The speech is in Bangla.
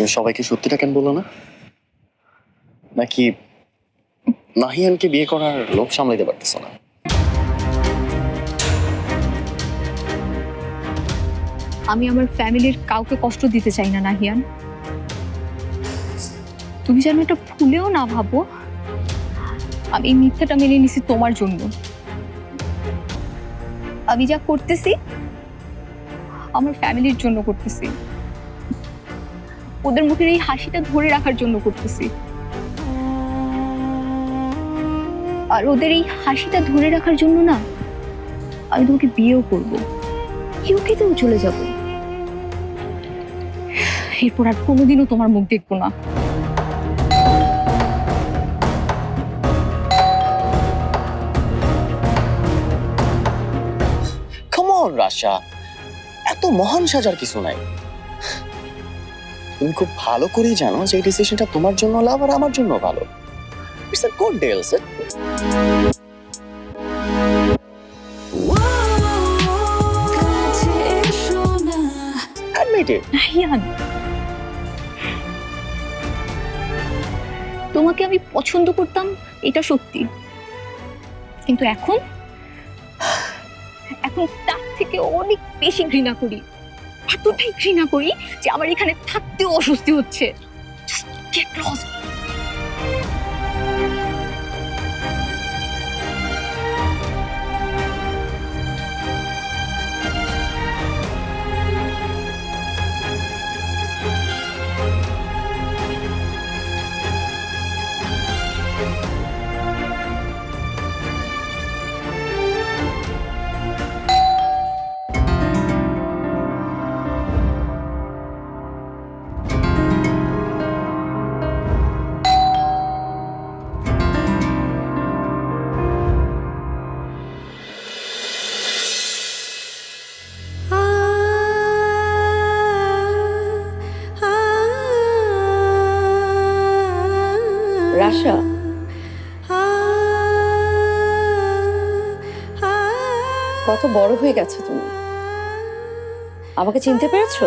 তুমি সবাইকে সত্যিটা কেন বলো না? নাকি নাহিয়ানকে বিয়ে করার লোভ সামলাইতে পারতেছ না? আমি আমার ফ্যামিলির কাউকে কষ্ট দিতে চাই না নাহিয়ান। তুমি যেন এটা ভুলেও না ভাবো আমি এই মিথ্যাটা মেনে নিছি তোমার জন্য। আমি যা করতেছি আমার ফ্যামিলির জন্য করতেছি, ওদের মুখের এই হাসিটা ধরে রাখার জন্য করতেছি। আর ওদের এই হাসিটা ধরে রাখার জন্য না আমি তোমাকে বিয়েও করবো, ইউকেতেও চলে যাব। এরপর আর কোনোদিনও তোমার মুখ দেখবো না। কাম অন রাশা, এত মহান সাজার কিছু নাই। তুমি খুব ভালো করেই জানো যে এই ডিসিশনটা তোমার জন্য লাভ আর আমার জন্য ভালো। It's a good deal, sir. Nahiyan, তোমাকে আমি পছন্দ করতাম এটা সত্যি, কিন্তু এখন এখন তার থেকে অনেক বেশি ঘৃণা করি। এতটাই ঘৃণা করি যে আমার এখানে থাকতেও অস্বস্তি হচ্ছে। Just get lost. রাশা, কত বড় হয়ে গেছো তুমি, আমাকে চিনতে পেরেছো?